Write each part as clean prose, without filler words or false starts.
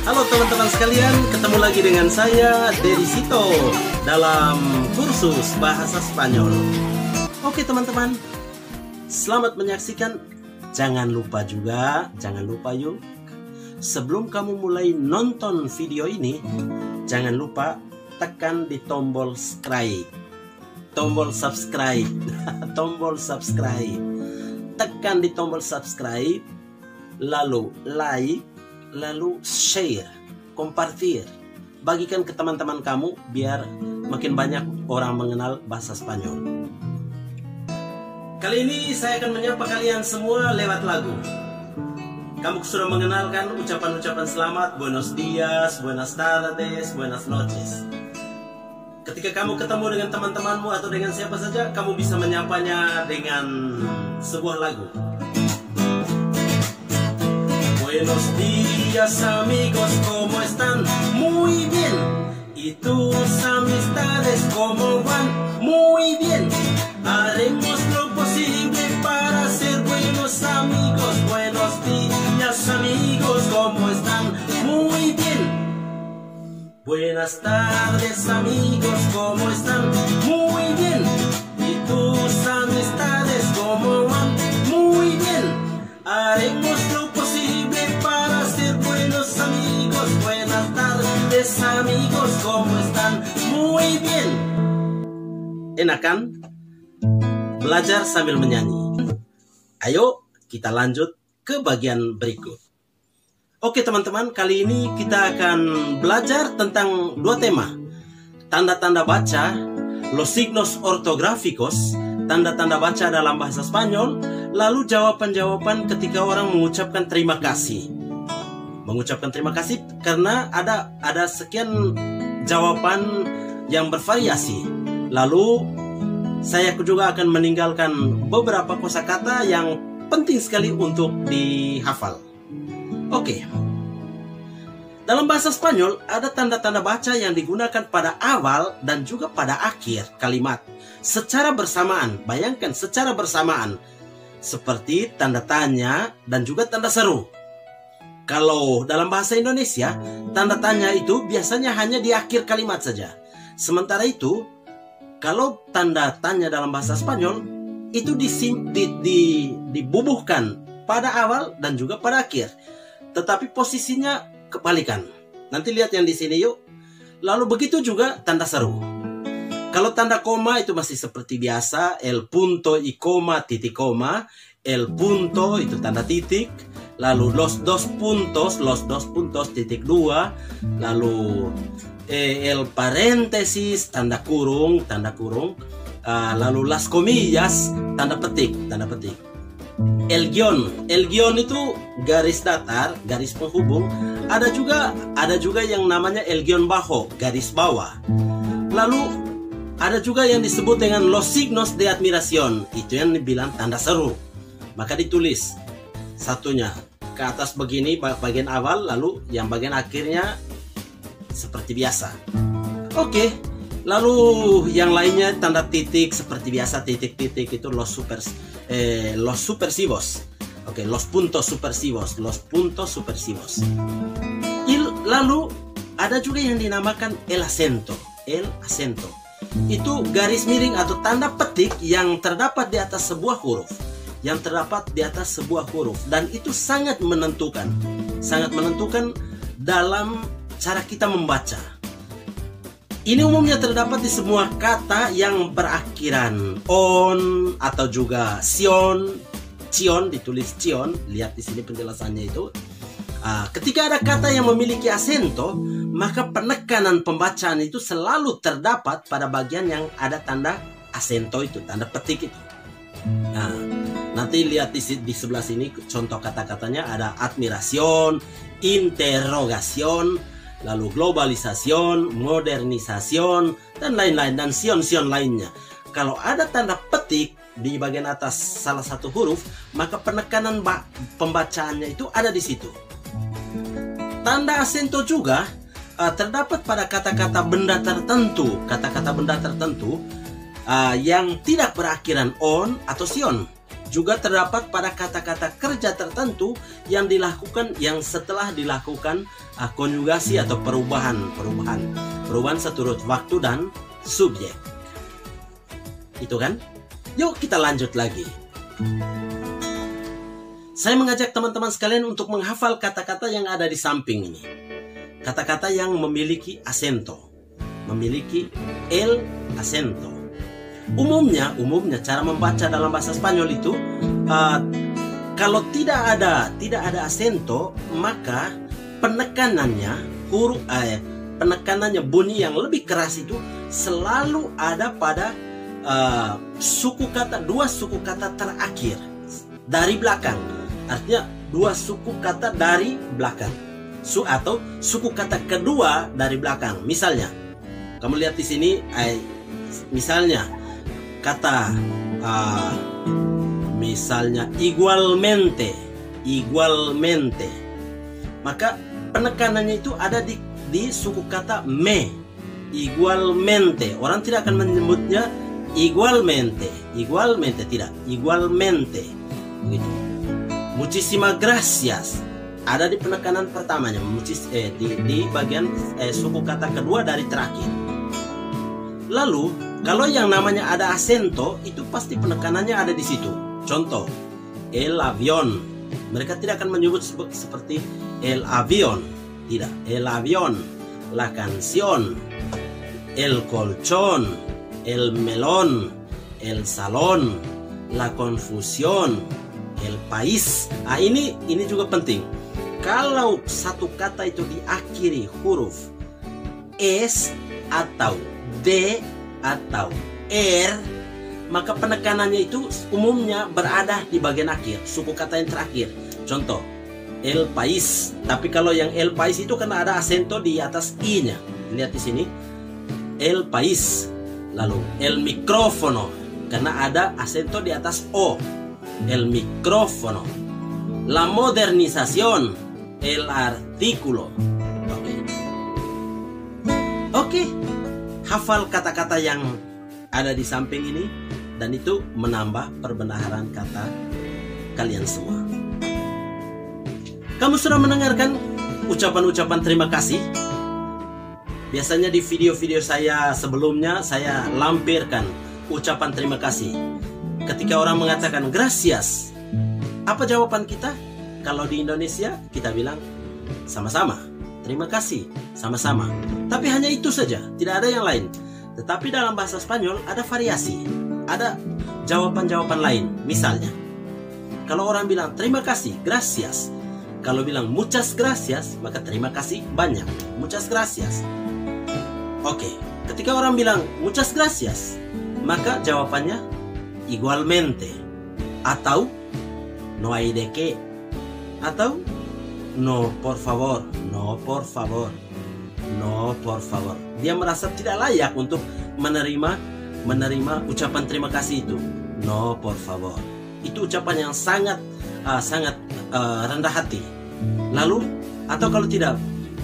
Halo teman-teman sekalian, ketemu lagi dengan saya Dedi Sito dalam kursus bahasa Spanyol. Oke teman-teman, selamat menyaksikan. Jangan lupa yuk, sebelum kamu mulai nonton video ini, jangan lupa tekan di tombol subscribe. Tombol subscribe. Tekan di tombol subscribe, lalu like, lalu share, compartir, bagikan ke teman-teman kamu biar makin banyak orang mengenal bahasa Spanyol. Kali ini saya akan menyapa kalian semua lewat lagu. Kamu sudah mengenalkan ucapan-ucapan selamat, buenos dias, buenas tardes, buenas noches. Ketika kamu ketemu dengan teman-temanmu atau dengan siapa saja, kamu bisa menyapanya dengan sebuah lagu. Buenos días amigos, ¿cómo están? Muy bien. ¿Y tus amistades cómo van? Muy bien. Haremos lo posible para ser buenos amigos. Buenos días amigos, ¿cómo están? Muy bien. Buenas tardes amigos, ¿cómo están? Muy bien. ¿Y tus amistades cómo van? Muy bien. Haremos lo posible para ser buenos amigos. Buenas tardes amigos, ¿cómo están? Muy bien. Enak kan? Belajar sambil menyanyi. Ayo kita lanjut ke bagian berikut. Oke teman-teman, kali ini kita akan belajar tentang dua tema. Tanda-tanda baca, los signos ortográficos, tanda-tanda baca dalam bahasa Spanyol, lalu jawaban-jawaban ketika orang mengucapkan terima kasih. Mengucapkan terima kasih karena ada sekian jawaban yang bervariasi. Lalu saya juga akan meninggalkan beberapa kosakata yang penting sekali untuk dihafal. Oke. Dalam bahasa Spanyol ada tanda-tanda baca yang digunakan pada awal dan juga pada akhir kalimat secara bersamaan. Bayangkan secara bersamaan. Seperti tanda tanya dan juga tanda seru. Kalau dalam bahasa Indonesia, tanda tanya itu biasanya hanya di akhir kalimat saja. Sementara itu, kalau tanda tanya dalam bahasa Spanyol itu dibubuhkan pada awal dan juga pada akhir. Tetapi posisinya kebalikan. Nanti lihat yang di sini yuk. Lalu begitu juga tanda seru. Kalau tanda koma itu masih seperti biasa, el punto y coma, titik koma. El punto itu tanda titik. Lalu los dos puntos, titik dua. Lalu el paréntesis, tanda kurung. Lalu las comillas, tanda petik. El guión itu garis datar, garis penghubung. Ada juga yang namanya el guión bajo, garis bawah. Lalu ada juga yang disebut dengan los signos de admiración. Itu yang dibilang tanda seru. Maka ditulis satunya ke atas begini bagian awal, lalu yang bagian akhirnya seperti biasa. Oke. Lalu yang lainnya tanda titik seperti biasa, titik-titik itu los supersivos. Oke, los puntos supersivos. Lalu ada juga yang dinamakan el acento. Itu garis miring atau tanda petik yang terdapat di atas sebuah huruf. Dan itu sangat menentukan dalam cara kita membaca. Ini umumnya terdapat di semua kata yang berakhiran on atau juga cion, ditulis cion. Lihat di sini penjelasannya itu. Ketika ada kata yang memiliki asento, maka penekanan pembacaan itu selalu terdapat pada bagian yang ada tanda asento itu, tanda petik itu. Nah, nanti lihat di sebelah sini contoh kata-katanya ada admiración, interrogación, lalu globalisación, modernisación, dan lain-lain, dan sion-sion lainnya. Kalau ada tanda petik di bagian atas salah satu huruf, maka penekanan pembacaannya itu ada di situ. Tanda asento juga terdapat pada kata-kata benda tertentu, yang tidak berakhiran on atau sion. juga terdapat pada kata-kata kerja tertentu yang setelah dilakukan konjugasi atau perubahan seturut waktu dan subjek. Itu kan? Yuk kita lanjut lagi. Saya mengajak teman-teman sekalian untuk menghafal kata-kata yang ada di samping ini. Kata-kata yang memiliki asento, memiliki el acento. Umumnya cara membaca dalam bahasa Spanyol itu kalau tidak ada asento, maka penekanannya bunyi yang lebih keras itu selalu ada pada dua suku kata terakhir dari belakang. Artinya dua suku kata dari belakang atau suku kata kedua dari belakang. Misalnya, kamu lihat di sini, misalnya kata misalnya igualmente, maka penekanannya itu ada di suku kata me, igualmente. Orang tidak akan menyebutnya igualmente, tidak, igualmente, begitu. Muchísimas gracias ada di penekanan pertamanya, di bagian suku kata kedua dari terakhir. Lalu kalau yang namanya ada acento, itu pasti penekanannya ada di situ. Contoh, el avión. Mereka tidak akan menyebut seperti el avión. Tidak, el avión. La canción. El colchón. El melón. El salón. La confusión. El país. Ini juga penting. Kalau satu kata itu diakhiri huruf S atau D atau R, maka penekanannya itu umumnya berada di bagian akhir, suku kata yang terakhir. Contoh, el país. Tapi kalau yang el país itu karena ada acento di atas i-nya. Lihat di sini, el país. Lalu el micrófono karena ada acento di atas o, el micrófono. La modernización, el artículo. Oke. Hafal kata-kata yang ada di samping ini, dan itu menambah perbenaran kata kalian semua. Kamu sudah mendengarkan ucapan-ucapan terima kasih? Biasanya di video-video saya sebelumnya saya lampirkan ucapan terima kasih. Ketika orang mengatakan gracias, apa jawaban kita? Kalau di Indonesia kita bilang sama-sama, terima kasih, sama-sama. Tapi hanya itu saja, tidak ada yang lain. Tetapi dalam bahasa Spanyol ada variasi, ada jawaban-jawaban lain. Misalnya, kalau orang bilang terima kasih, gracias. Kalau bilang muchas gracias, maka terima kasih banyak, muchas gracias. Oke, ketika orang bilang muchas gracias, maka jawabannya igualmente, atau no hay de qué, atau no por favor, no por favor, no por favor. Dia merasa tidak layak untuk menerima ucapan terima kasih itu. No por favor. Itu ucapan yang sangat rendah hati. Lalu, atau kalau tidak,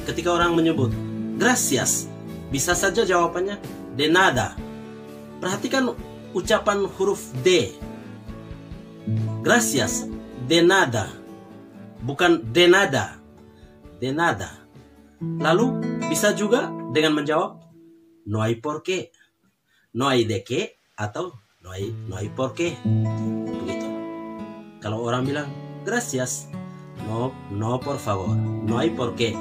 ketika orang menyebut gracias, bisa saja jawabannya de nada. Perhatikan ucapan huruf D. Gracias, de nada. Bukan de nada. De nada. Lalu bisa juga dengan menjawab no hay por qué, no hay de qué, atau no hay por qué. Begitu. Kalau orang bilang gracias, no por favor, no hay por qué.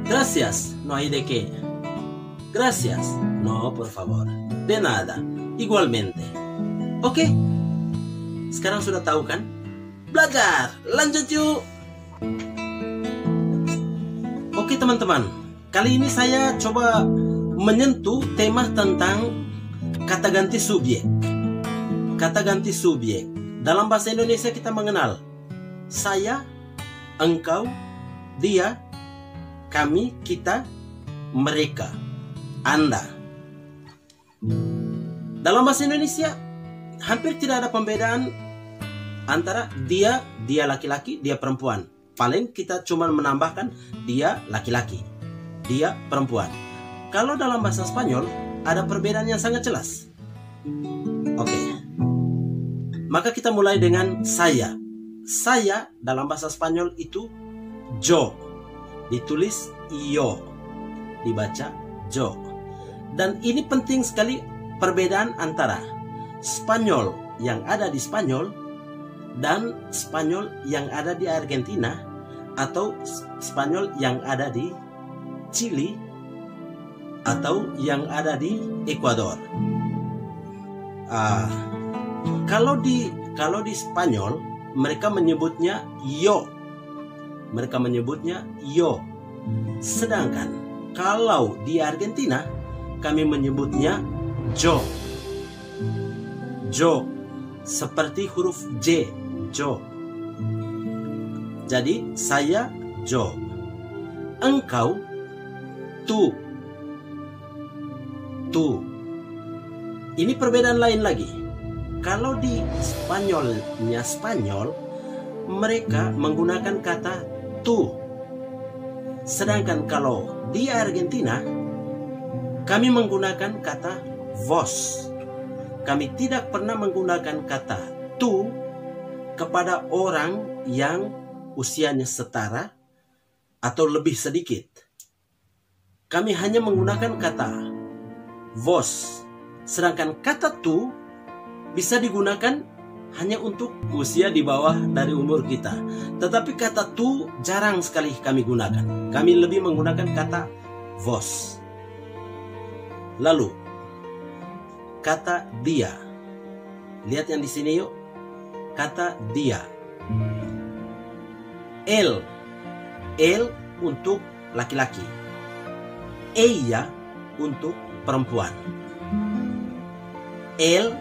Gracias, no hay de qué. Gracias, no por favor, de nada, igualmente. Oke. Sekarang sudah tahu kan? Belajar, lanjut yuk. Oke teman-teman, kali ini saya coba menyentuh tema tentang kata ganti subjek. Kata ganti subjek. Dalam bahasa Indonesia kita mengenal saya, engkau, dia, kami, kita, mereka, Anda. Dalam bahasa Indonesia hampir tidak ada pembedaan antara dia laki-laki, dia perempuan. Paling kita cuma menambahkan dia laki-laki, dia perempuan. Kalau dalam bahasa Spanyol ada perbedaan yang sangat jelas. Oke. Maka kita mulai dengan saya. Saya dalam bahasa Spanyol itu yo. Ditulis yo. Dibaca yo. Dan ini penting sekali perbedaan antara Spanyol yang ada di Spanyol dan Spanyol yang ada di Argentina atau Spanyol yang ada di Chili atau yang ada di Ekuador. Kalau di Spanyol mereka menyebutnya yo. Mereka menyebutnya yo. Sedangkan kalau di Argentina kami menyebutnya yo. Jo, seperti huruf J, jo. Jadi saya jo. Engkau tu. Tu. Ini perbedaan lain lagi. Kalau di Spanyolnya Spanyol, mereka menggunakan kata tu. Sedangkan kalau di Argentina, kami menggunakan kata vos. Kami tidak pernah menggunakan kata tu kepada orang yang usianya setara atau lebih sedikit. Kami hanya menggunakan kata vos. Sedangkan kata tu bisa digunakan hanya untuk usia di bawah dari umur kita. Tetapi kata tu jarang sekali kami gunakan. Kami lebih menggunakan kata vos. Lalu kata dia. Lihat yang di sini yuk. Kata dia. El. El untuk laki-laki. Ella untuk perempuan. El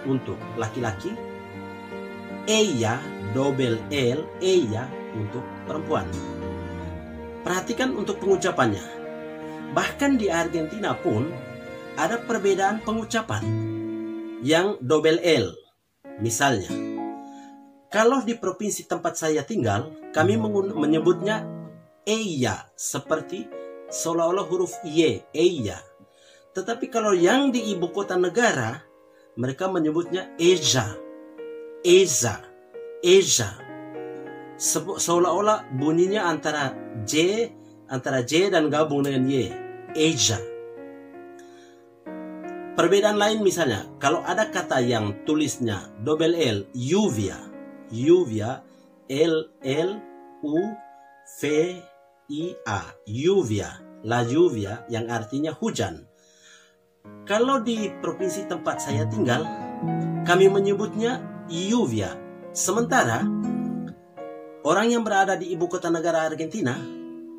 untuk laki-laki. Ella, double L, ella untuk perempuan. Perhatikan untuk pengucapannya. Bahkan di Argentina pun ada perbedaan pengucapan yang double L. Misalnya, kalau di provinsi tempat saya tinggal, kami menyebutnya ella, seperti seolah-olah huruf Y, ella. Tetapi kalau yang di ibu kota negara, mereka menyebutnya ella, eza, eza. Seolah-olah bunyinya antara J dan gabung dengan Y, ella. Perbedaan lain misalnya, kalau ada kata yang tulisnya double L, lluvia, lluvia, L-U-V-I-A, lluvia, la lluvia yang artinya hujan. Kalau di provinsi tempat saya tinggal, kami menyebutnya lluvia. Sementara orang yang berada di ibu kota negara Argentina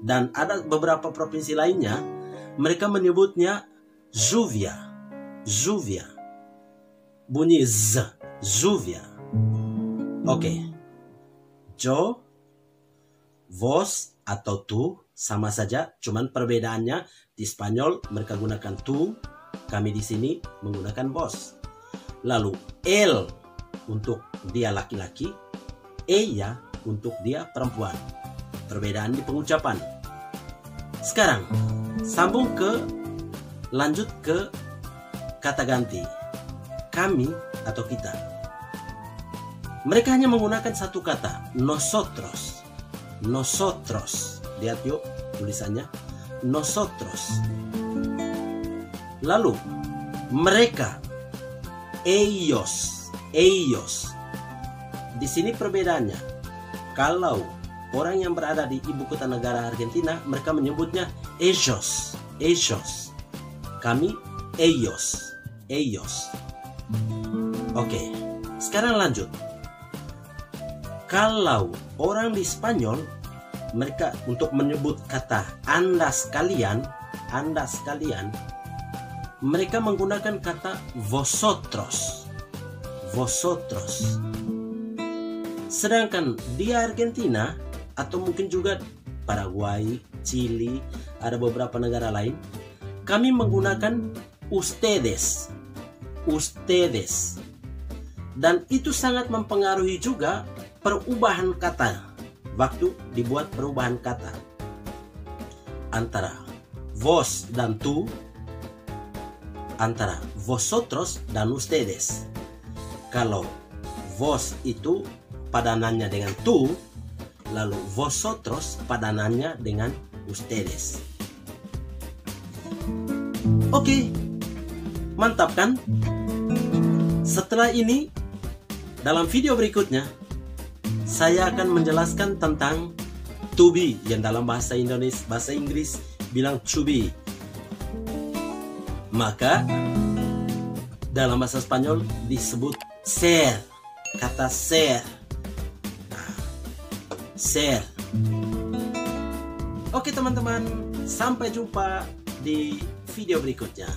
dan ada beberapa provinsi lainnya, mereka menyebutnya lluvia. Lluvia. Bunyi Z. Lluvia. Oke. Yo, vos atau tu sama saja, cuman perbedaannya di Spanyol mereka gunakan tu, kami di sini menggunakan vos. Lalu el untuk dia laki-laki, ella untuk dia perempuan. Perbedaan di pengucapan. Sekarang lanjut ke kata ganti. Kami atau kita. Mereka hanya menggunakan satu kata, nosotros. Nosotros. Lihat yuk tulisannya. Nosotros. Lalu mereka, ellos. Ellos. Di sini perbedaannya. Kalau orang yang berada di ibu kota negara Argentina, mereka menyebutnya ellos. Ellos. Kami ellos. Ellos. Oke, sekarang lanjut. Kalau orang di Spanyol, mereka untuk menyebut kata Anda sekalian, mereka menggunakan kata vosotros. Vosotros. Sedangkan di Argentina atau mungkin juga Paraguay, Chili, ada beberapa negara lain, kami menggunakan ustedes. Ustedes. Dan itu sangat mempengaruhi juga perubahan kata. Waktu dibuat perubahan kata antara vos dan tu, antara vosotros dan ustedes. Kalau vos itu padanannya dengan tú, lalu vosotros padanannya dengan ustedes. Oke, mantap kan? Setelah ini, dalam video berikutnya, saya akan menjelaskan tentang to be yang dalam bahasa Inggris bilang to be. Maka dalam bahasa Spanyol disebut ser, kata ser. Ser. Oke teman-teman, sampai jumpa di video berikutnya.